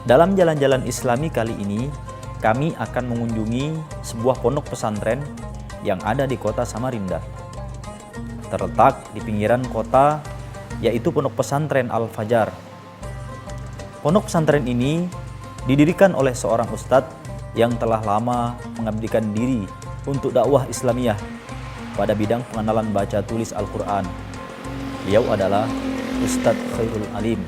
Dalam jalan-jalan Islami kali ini, kami akan mengunjungi sebuah pondok pesantren yang ada di kota Samarinda. Terletak di pinggiran kota, yaitu Pondok Pesantren Al-Fajar. Pondok pesantren ini didirikan oleh seorang ustadz yang telah lama mengabdikan diri untuk dakwah Islamiyah pada bidang pengenalan baca tulis Al-Quran. Beliau adalah Ustadz Khairul Alim.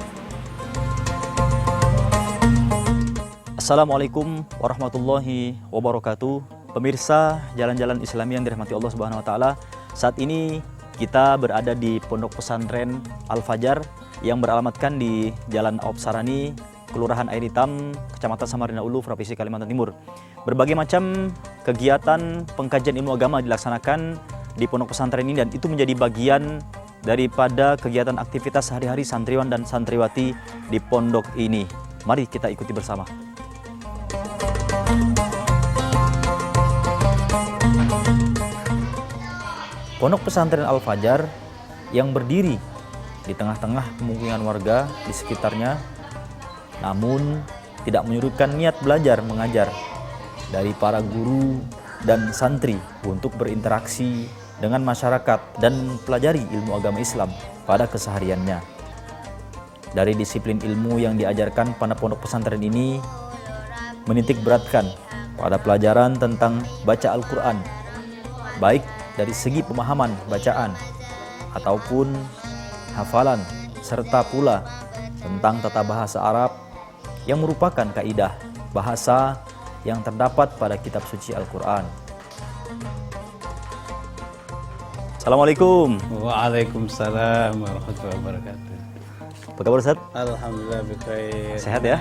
Assalamualaikum warahmatullahi wabarakatuh. Pemirsa Jalan-Jalan Islami yang dirahmati Allah Subhanahu wa taala. Saat ini kita berada di Pondok Pesantren Al-Fajar yang beralamatkan di Jalan Aop Sarani, Kelurahan Air Hitam, Kecamatan Samarinda Ulu, Provinsi Kalimantan Timur. Berbagai macam kegiatan pengkajian ilmu agama dilaksanakan di pondok pesantren ini, dan itu menjadi bagian daripada kegiatan aktivitas sehari-hari santriwan dan santriwati di pondok ini. Mari kita ikuti bersama. Pondok Pesantren Al-Fajar yang berdiri di tengah-tengah pemukiman warga di sekitarnya, namun tidak menyurutkan niat belajar mengajar dari para guru dan santri untuk berinteraksi dengan masyarakat dan mempelajari ilmu agama Islam pada kesehariannya. Dari disiplin ilmu yang diajarkan pada pondok pesantren ini menitik beratkan pada pelajaran tentang baca Al-Quran, baik dari segi pemahaman bacaan ataupun hafalan, serta pula tentang tata bahasa Arab yang merupakan kaidah bahasa yang terdapat pada kitab suci Al-Quran. Assalamualaikum. Waalaikumsalam warahmatullahi wabarakatuh. Apa kabar Ustaz? Alhamdulillah bikhair. Sehat ya?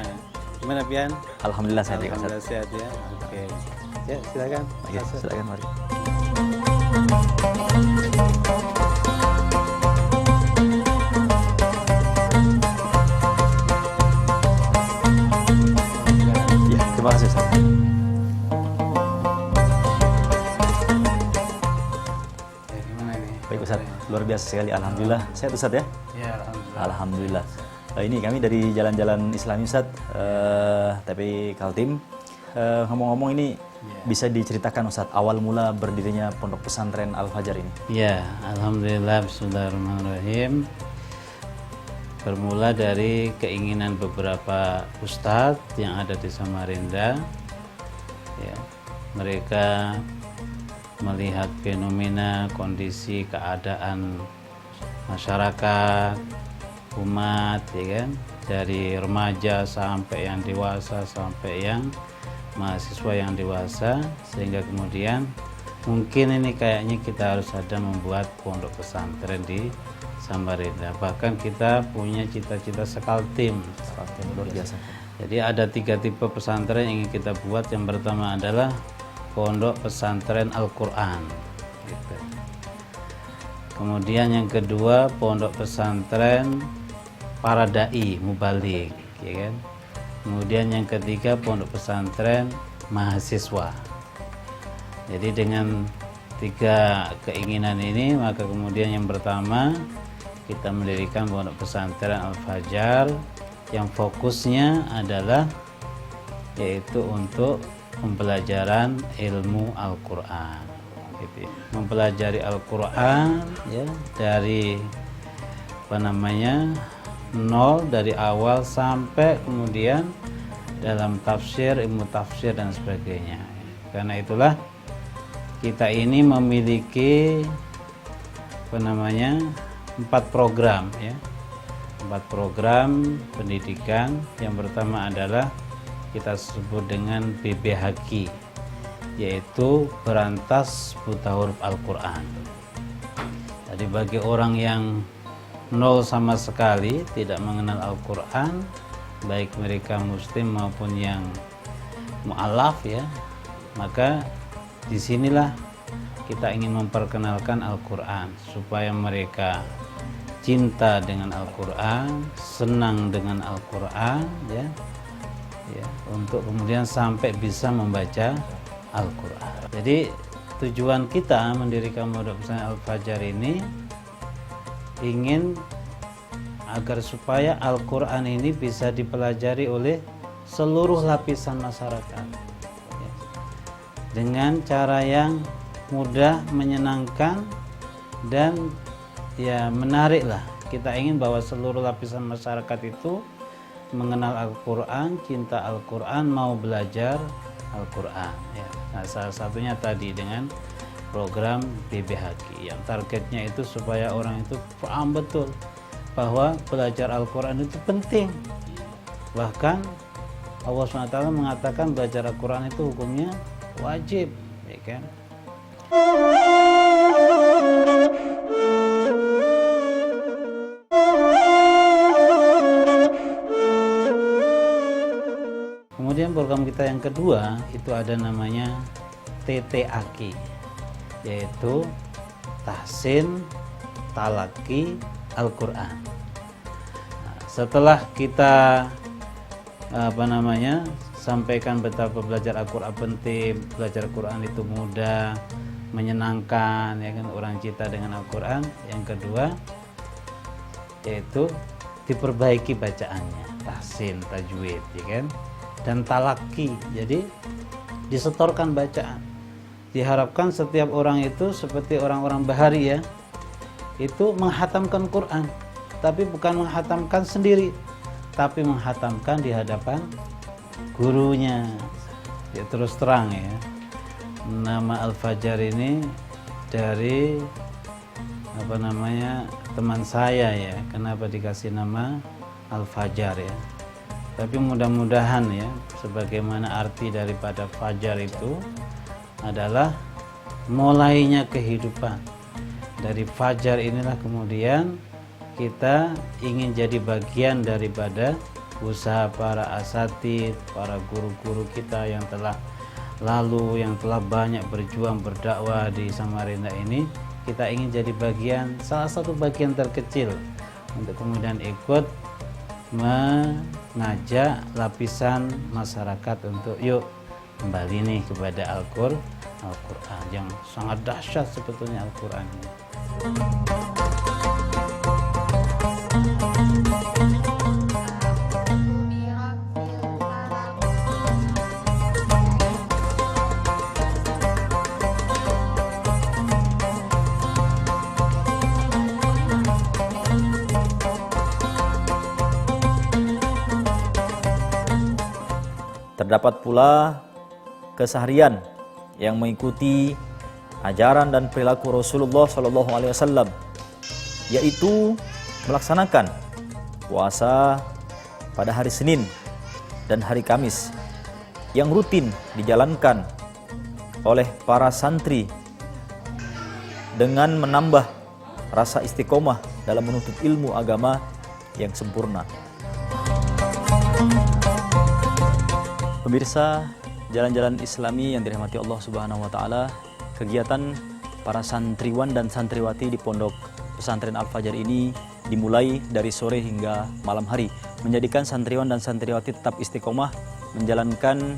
Gimana Pian? Alhamdulillah sehat ya Ustaz. Alhamdulillah sehat ya. Oke. Ya, silakan. Oke, silakan mari. Ya, terima kasih Ustaz. Ya, gimana ini? Baik Ustaz, luar biasa sekali. Alhamdulillah. Sehat Ustaz ya? Ya, alhamdulillah. Alhamdulillah. Ini kami dari Jalan-Jalan Islami Ustaz, TPI Kaltim. Ngomong-ngomong ini bisa diceritakan Ustaz awal mula berdirinya Pondok Pesantren Al-Fajar ini? Ya, alhamdulillah, bismillahirrahmanirrahim. Bermula dari keinginan beberapa ustadz yang ada di Samarinda. Ya, mereka melihat fenomena, kondisi, keadaan masyarakat, umat, ya kan, dari remaja sampai yang dewasa, sampai yang mahasiswa yang dewasa, sehingga kemudian mungkin ini kayaknya kita harus ada membuat pondok pesantren di Samarinda. Bahkan kita punya cita-cita sekaltim Luar biasa. Jadi ada 3 tipe pesantren yang ingin kita buat. Yang pertama adalah pondok pesantren Al-Quran gitu. Kemudian yang kedua pondok pesantren para dai mubalik, ya kan. Kemudian yang ketiga pondok pesantren mahasiswa. Jadi dengan 3 keinginan ini, maka kemudian yang pertama kita mendirikan pondok pesantren Al-Fajar yang fokusnya adalah yaitu untuk pembelajaran ilmu Al-Quran, gitu. Mempelajari Al-Quran ya dari nol, dari awal sampai kemudian dalam tafsir, ilmu tafsir dan sebagainya. Karena itulah kita ini memiliki 4 program ya. 4 program pendidikan. Yang pertama adalah kita sebut dengan BBHQ, yaitu Berantas Buta Huruf Al-Quran. Jadi bagi orang yang nol sama sekali, tidak mengenal Al-Quran, baik mereka muslim maupun yang mu'alaf ya, maka disinilah kita ingin memperkenalkan Al-Quran supaya mereka cinta dengan Al-Quran, senang dengan Al-Quran ya, untuk kemudian sampai bisa membaca Al-Quran. Jadi tujuan kita mendirikan Pondok Pesantren Al-Fajar ini ingin agar supaya Al-Quran ini bisa dipelajari oleh seluruh lapisan masyarakat ya. Dengan cara yang mudah, menyenangkan, dan ya menarik lah. Kita ingin bahwa seluruh lapisan masyarakat itu mengenal Al-Quran, cinta Al-Quran, mau belajar Al-Quran ya. Nah, salah satunya tadi dengan program BBHQ yang targetnya itu supaya orang itu paham betul bahwa belajar Al-Quran itu penting. Bahkan Allah SWT mengatakan belajar Al-Quran itu hukumnya wajib, ya kan? Kemudian program kita yang kedua itu ada namanya TTAQ, yaitu Tahsin Talaki Al-Quran. Nah, setelah kita sampaikan betapa belajar Al-Quran penting, belajar Al-Quran itu mudah, menyenangkan, ya kan, orang cinta dengan Al-Quran. Yang kedua yaitu diperbaiki bacaannya, tahsin, tajwid, ya kan, dan talaki, jadi disetorkan bacaan. Diharapkan setiap orang itu seperti orang-orang bahari ya, itu menghatamkan Quran, tapi bukan menghatamkan sendiri, tapi menghatamkan di hadapan gurunya. Ya, terus terang ya, nama Al-Fajar ini dari teman saya ya. Kenapa dikasih nama Al-Fajar ya? Tapi mudah-mudahan ya, sebagaimana arti daripada fajar itu adalah mulainya kehidupan. Dari fajar inilah kemudian kita ingin jadi bagian daripada usaha para asatidz, para guru-guru kita yang telah lalu, yang telah banyak berjuang berdakwah di Samarinda ini. Kita ingin jadi bagian, salah satu bagian terkecil untuk kemudian ikut mengajak lapisan masyarakat untuk yuk kembali nih kepada Al-Quran yang sangat dahsyat sebetulnya Al-Quran ini. Terdapat pula keseharian yang mengikuti ajaran dan perilaku Rasulullah SAW, yaitu melaksanakan puasa pada hari Senin dan hari Kamis yang rutin dijalankan oleh para santri dengan menambah rasa istiqomah dalam menuntut ilmu agama yang sempurna. Pemirsa, jalan-jalan Islami yang dirahmati Allah Subhanahu wa taala, kegiatan para santriwan dan santriwati di Pondok Pesantren Al-Fajar ini dimulai dari sore hingga malam hari, menjadikan santriwan dan santriwati tetap istiqomah menjalankan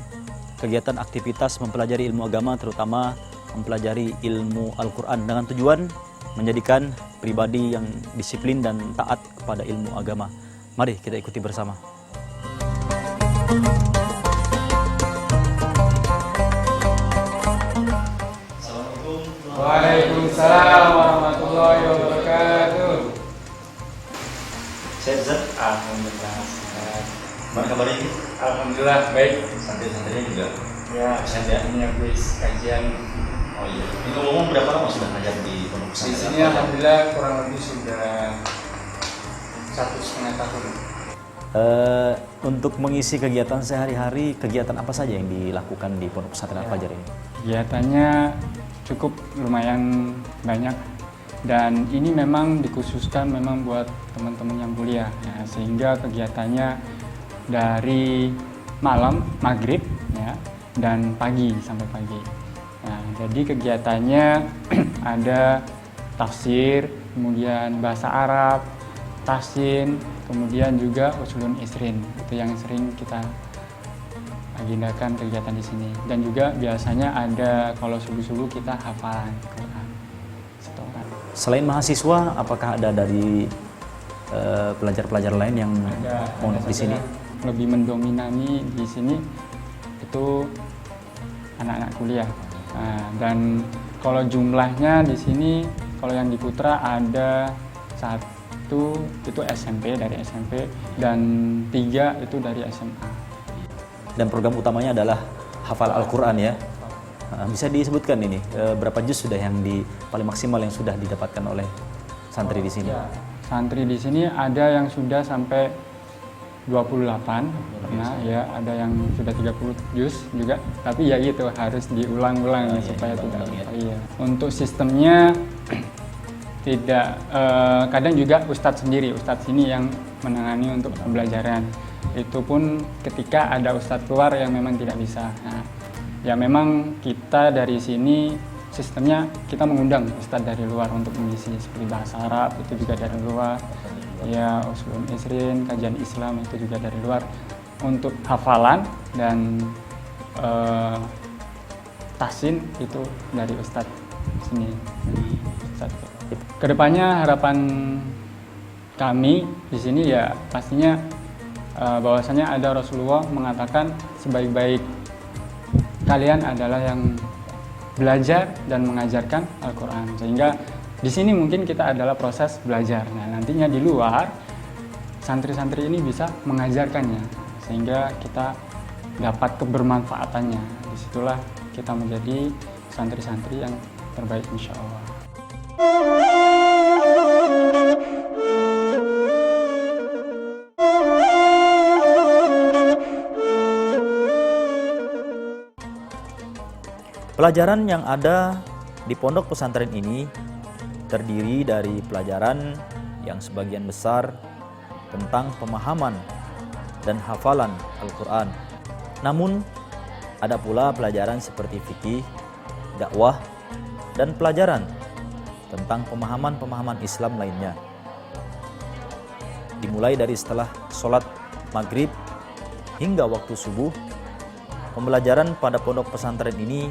kegiatan aktivitas mempelajari ilmu agama, terutama mempelajari ilmu Al-Quran dengan tujuan menjadikan pribadi yang disiplin dan taat kepada ilmu agama. Mari kita ikuti bersama. Waalaikumsalam warahmatullahi wabarakatuh. Saya Zat, alhamdulillah. Gimana kabarnya ini? Alhamdulillah baik. Santri-santrinya juga Ya, sehat ya? ini habis kajian. Oh iya. Ini ngomong berapa lama sudah ngajar di Pondok Di Pesantren sini Al-Fajar? alhamdulillah kurang lebih sudah 1,5 tahun. Untuk mengisi kegiatan sehari-hari, kegiatan apa saja yang dilakukan di Pondok Pesantren Al-Fajar ini? Kegiatannya cukup lumayan banyak dan ini memang dikhususkan memang buat teman-teman yang kuliah ya, sehingga kegiatannya dari malam maghrib ya dan pagi sampai pagi. Nah, jadi kegiatannya ada tafsir, kemudian bahasa Arab, tahsin, kemudian juga usulun isrin, itu yang sering kita agendakan kegiatan di sini. Dan juga biasanya ada kalau subuh-subuh kita hafalan Quran setoran. Selain mahasiswa, apakah ada dari pelajar-pelajar lain yang mondok di sini? lebih mendominasi di sini itu anak-anak kuliah. Nah, dan kalau jumlahnya di sini, kalau yang di Putra ada 1 itu SMP, dari SMP, dan 3 itu dari SMA. Dan program utamanya adalah hafal Al-Quran ya. Bisa disebutkan ini berapa juz sudah yang paling maksimal yang sudah didapatkan oleh santri di sini? Ya, santri di sini ada yang sudah sampai 28, nah ya ada yang sudah 30 juz juga, tapi ya itu harus diulang-ulang ya supaya tidak lupa. Iya. Untuk sistemnya tidak kadang juga ustadz sini yang menangani untuk pembelajaran. Itu pun ketika ada ustadz keluar yang memang tidak bisa. Nah, ya memang kita dari sini sistemnya kita mengundang ustadz dari luar untuk mengisi seperti bahasa Arab itu juga dari luar. Ya, usulul isrin, kajian Islam itu juga dari luar. Untuk hafalan dan tahsin itu dari ustadz sini. Kedepannya harapan kami di sini ya pastinya bahwasanya ada Rasulullah mengatakan sebaik-baik kalian adalah yang belajar dan mengajarkan Al-Quran, sehingga di sini mungkin kita adalah proses belajar. Nah, nantinya di luar santri-santri ini bisa mengajarkannya sehingga kita dapat kebermanfaatannya. Disitulah kita menjadi santri-santri yang terbaik insya Allah. Pelajaran yang ada di pondok pesantren ini terdiri dari pelajaran yang sebagian besar tentang pemahaman dan hafalan Al-Quran. Namun, ada pula pelajaran seperti fikih, dakwah, dan pelajaran tentang pemahaman-pemahaman Islam lainnya. Dimulai dari setelah sholat maghrib hingga waktu subuh, pembelajaran pada pondok pesantren ini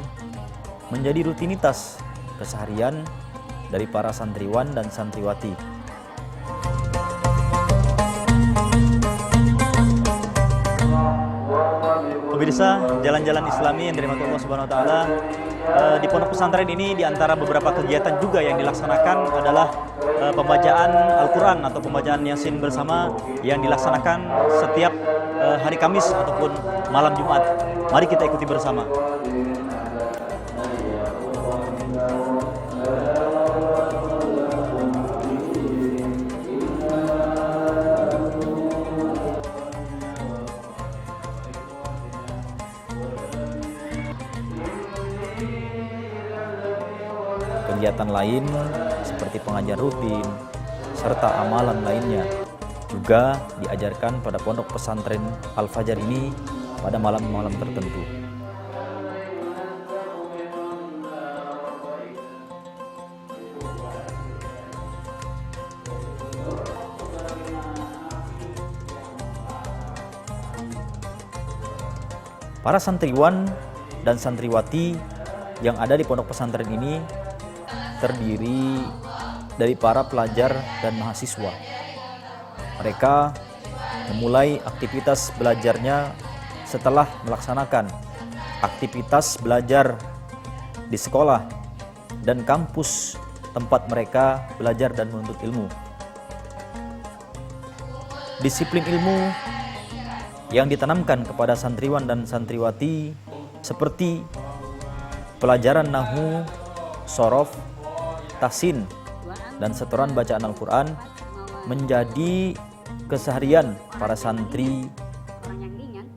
menjadi rutinitas keseharian dari para santriwan dan santriwati. Pemirsa, jalan-jalan Islami yang dirahmati Allah Subhanahu wa taala, di pondok pesantren ini di antara beberapa kegiatan juga yang dilaksanakan adalah pembacaan Al-Qur'an atau pembacaan Yasin bersama yang dilaksanakan setiap hari Kamis ataupun malam Jumat. Mari kita ikuti bersama. Kegiatan lain seperti pengajian rutin serta amalan lainnya juga diajarkan pada pondok pesantren Al-Fajar ini pada malam-malam tertentu. Para santriwan dan santriwati yang ada di pondok pesantren ini terdiri dari para pelajar dan mahasiswa. Mereka memulai aktivitas belajarnya setelah melaksanakan aktivitas belajar di sekolah dan kampus tempat mereka belajar dan menuntut ilmu. Disiplin ilmu yang ditanamkan kepada santriwan dan santriwati seperti pelajaran nahwu, shorof, tahsin, dan setoran bacaan Al-Quran menjadi keseharian para santri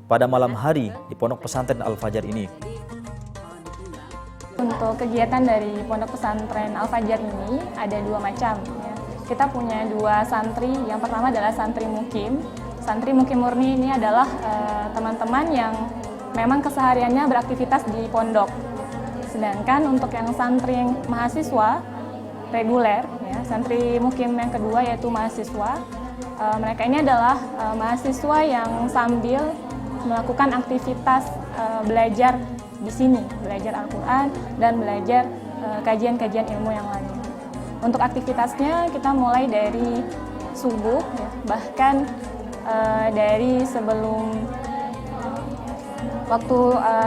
pada malam hari di pondok pesantren Al-Fajar ini. Untuk kegiatan dari pondok pesantren Al-Fajar ini ada 2 macam. Kita punya 2 santri. Yang pertama adalah santri mukim. Santri mukim murni ini adalah teman-teman yang memang kesehariannya beraktivitas di pondok. Sedangkan untuk yang santri mahasiswa reguler, ya, santri mukim yang kedua yaitu mahasiswa. Mereka ini adalah mahasiswa yang sambil melakukan aktivitas belajar di sini, belajar Al-Quran dan belajar kajian-kajian ilmu yang lain. Untuk aktivitasnya kita mulai dari subuh, ya, bahkan dari sebelum waktu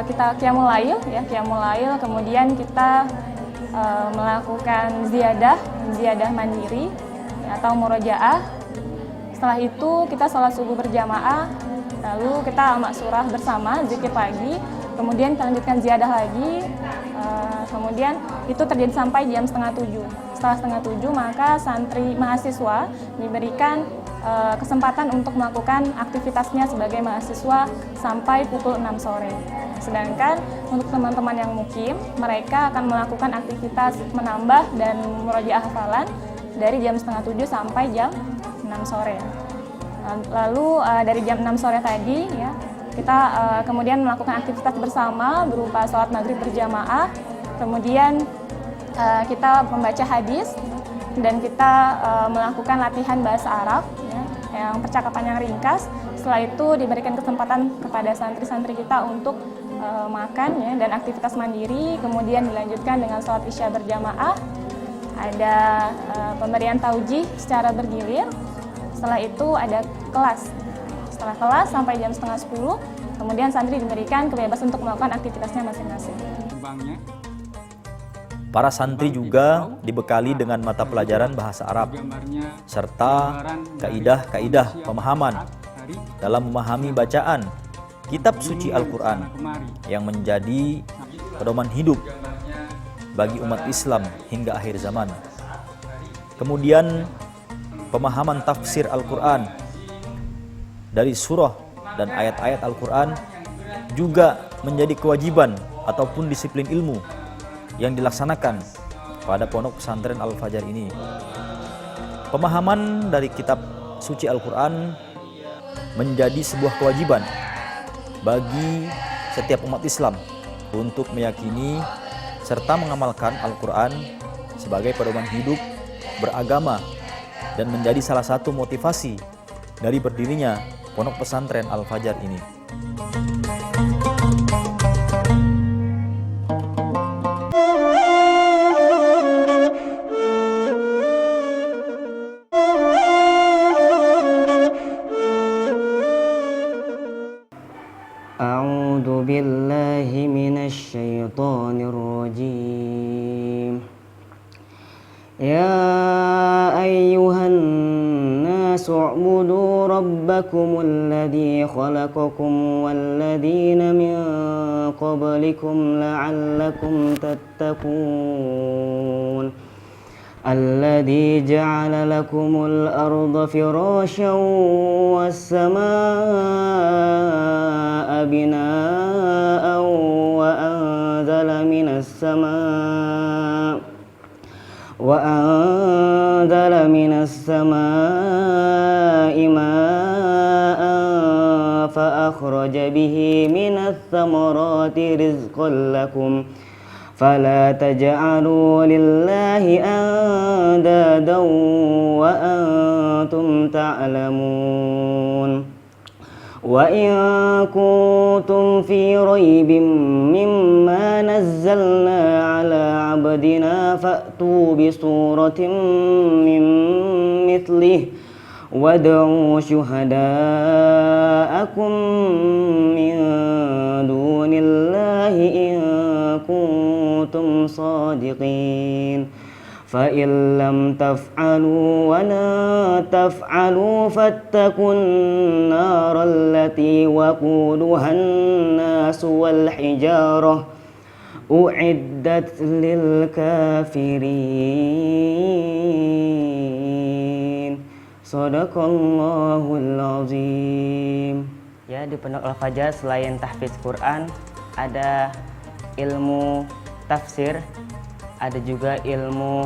kita qiyamul lail, ya qiyamul lail, kemudian kita melakukan ziyadah mandiri ya, atau murojaah. Setelah itu kita sholat subuh berjamaah, lalu kita amak surah bersama, zikir pagi, kemudian kita lanjutkan ziyadah lagi, kemudian itu terjadi sampai jam 6:30. Setelah 6:30 maka santri mahasiswa diberikan kesempatan untuk melakukan aktivitasnya sebagai mahasiswa sampai pukul 6 sore. Sedangkan untuk teman-teman yang mukim, mereka akan melakukan aktivitas menambah dan murojaah hafalan dari jam 6:30 sampai jam 6 sore. Lalu dari jam 6 sore tadi ya, kita kemudian melakukan aktivitas bersama berupa sholat maghrib berjamaah, kemudian kita membaca hadis, dan kita melakukan latihan bahasa Arab ya, yang percakapan yang ringkas. Setelah itu diberikan kesempatan kepada santri-santri kita untuk makan ya, dan aktivitas mandiri, kemudian dilanjutkan dengan sholat isya berjamaah. Ada pemberian taujih secara bergilir. Setelah itu ada kelas. Setelah kelas sampai jam 9:30, kemudian santri diberikan kebebasan untuk melakukan aktivitasnya masing-masing. Para santri juga dibekali dengan mata pelajaran bahasa Arab serta kaidah-kaidah pemahaman dalam memahami bacaan kitab suci Al-Quran yang menjadi pedoman hidup bagi umat Islam hingga akhir zaman. Kemudian pemahaman tafsir Al-Quran dari surah dan ayat-ayat Al-Quran juga menjadi kewajiban ataupun disiplin ilmu yang dilaksanakan pada Pondok Pesantren Al-Fajar ini. Pemahaman dari kitab suci Al-Quran menjadi sebuah kewajiban bagi setiap umat Islam untuk meyakini serta mengamalkan Al-Quran sebagai pedoman hidup beragama dan menjadi salah satu motivasi dari berdirinya Pondok Pesantren Al-Fajar ini. A'udzu billahi minasy syaithanir rajim. Ya ayyuhan nasu u'budu rabbakumul ladzi khalaqakum wal ladzina min qablikum la'allakum tattaqun. Alladzi ja'ala lakumul arda firasyan was samaa'a binaa'an wa anzala minas samaa'i maa'an fa akhraja bihi minas thamarati rizqan lakum fala taj'alu lillahi andadan wa antum ta'lamun. Wa in kuntum fi raibin mimma nazzalna ala 'abdina fa'tu bi suratin min mithlihi wad'u syuhada'akum min dunillahi in kuntum sadiqin. Fa in lam taf'alu wa la taf'alu fattaqun nar allati waquduha an-nas wal hijarah u'iddat lil kafirin. Shadaqallahul azim. Ya, di Pondok Al-Fajar selain tahfiz Quran ada ilmu tafsir, ada juga ilmu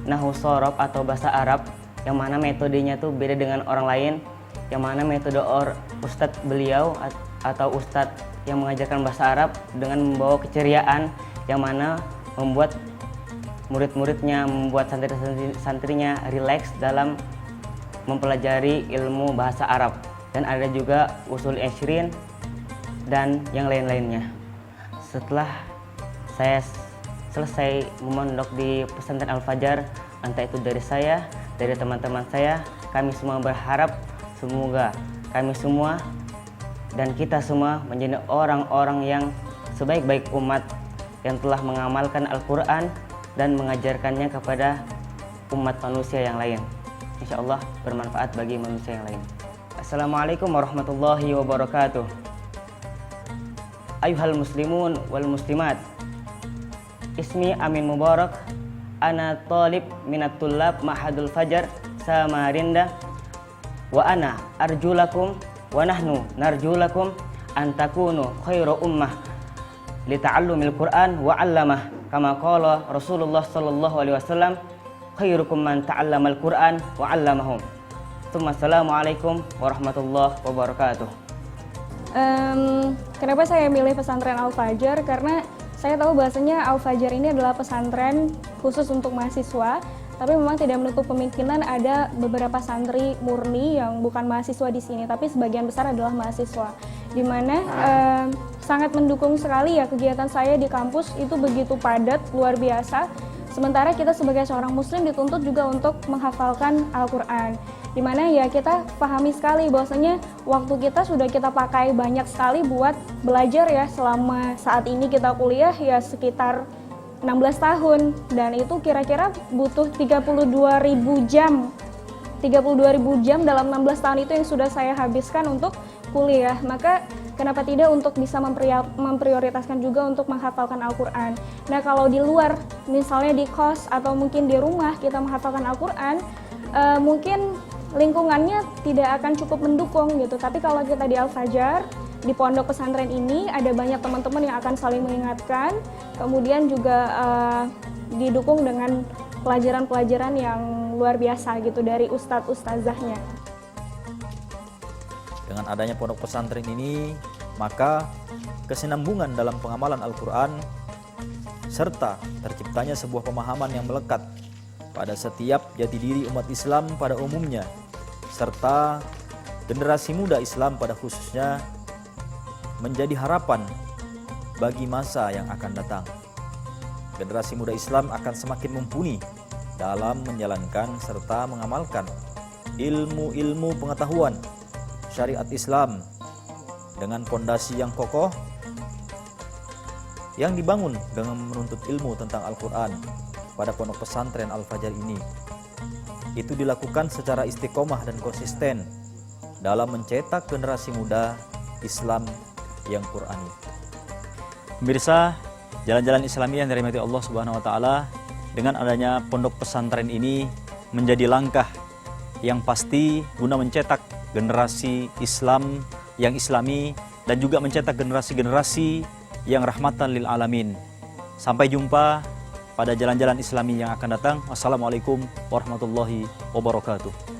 nahwu shorof atau bahasa Arab, yang mana metodenya tuh beda dengan orang lain, yang mana metode ustadz beliau atau ustadz yang mengajarkan bahasa Arab dengan membawa keceriaan, yang mana membuat murid-muridnya, membuat santri-santrinya rileks dalam mempelajari ilmu bahasa Arab. Dan ada juga usul isyrin dan yang lain-lainnya. Setelah saya selesai memondok di pesantren Al-Fajar, entah itu dari saya, dari teman-teman saya, kami semua berharap Semoga kami semua dan kita semua menjadi orang-orang yang sebaik-baik umat yang telah mengamalkan Al-Quran dan mengajarkannya kepada umat manusia yang lain. Insya Allah bermanfaat bagi manusia yang lain. Assalamualaikum warahmatullahi wabarakatuh. Ayuhal muslimun wal muslimat. Ismi Amin Mubarak. Ana talib minat tullab Ma'hadul Fajar Samarinda. Wa ana arjulakum wa nahnu narjulakum an takunu khairu ummah li ta'allumil Qur'an wa 'allamah kama qala Rasulullah sallallahu alaihi wasallam khairukum man ta'allamal Qur'an wa 'allamahum. Assalamualaikum warahmatullahi wabarakatuh. Kenapa saya milih pesantren Al-Fajar? Karena saya tahu bahwasanya Al-Fajar ini adalah pesantren khusus untuk mahasiswa, tapi memang tidak menutup kemungkinan ada beberapa santri murni yang bukan mahasiswa di sini, tapi sebagian besar adalah mahasiswa. Di mana sangat mendukung sekali ya kegiatan saya di kampus, itu begitu padat, luar biasa. Sementara kita sebagai seorang muslim dituntut juga untuk menghafalkan Al-Quran. Dimana ya kita pahami sekali bahwasanya waktu kita sudah kita pakai banyak sekali buat belajar ya, selama saat ini kita kuliah ya sekitar 16 tahun, dan itu kira-kira butuh 32.000 jam. 32.000 jam dalam 16 tahun itu yang sudah saya habiskan untuk kuliah. Maka kenapa tidak untuk bisa memprioritaskan juga untuk menghafalkan Al-Quran. Nah, kalau di luar, misalnya di kos atau mungkin di rumah kita menghafalkan Al-Quran, mungkin lingkungannya tidak akan cukup mendukung gitu. Tapi kalau kita di Al-Fajar, di pondok pesantren ini ada banyak teman-teman yang akan saling mengingatkan, kemudian juga didukung dengan pelajaran-pelajaran yang luar biasa gitu dari ustadz-ustazahnya. Dengan adanya pondok pesantren ini, maka kesinambungan dalam pengamalan Al-Quran serta terciptanya sebuah pemahaman yang melekat pada setiap jati diri umat Islam pada umumnya, serta generasi muda Islam pada khususnya, menjadi harapan bagi masa yang akan datang. Generasi muda Islam akan semakin mumpuni dalam menjalankan serta mengamalkan ilmu-ilmu pengetahuan syariat Islam dengan pondasi yang kokoh yang dibangun dengan menuntut ilmu tentang Al-Quran pada pondok pesantren Al-Fajar ini. Itu dilakukan secara istiqomah dan konsisten dalam mencetak generasi muda Islam yang Qurani. Pemirsa, jalan-jalan Islamiyah yang dirahmati Allah Subhanahu wa taala, dengan adanya pondok pesantren ini menjadi langkah yang pasti guna mencetak generasi Islam yang islami dan juga mencetak generasi-generasi yang rahmatan lil alamin. Sampai jumpa pada jalan-jalan Islami yang akan datang. Wassalamualaikum warahmatullahi wabarakatuh.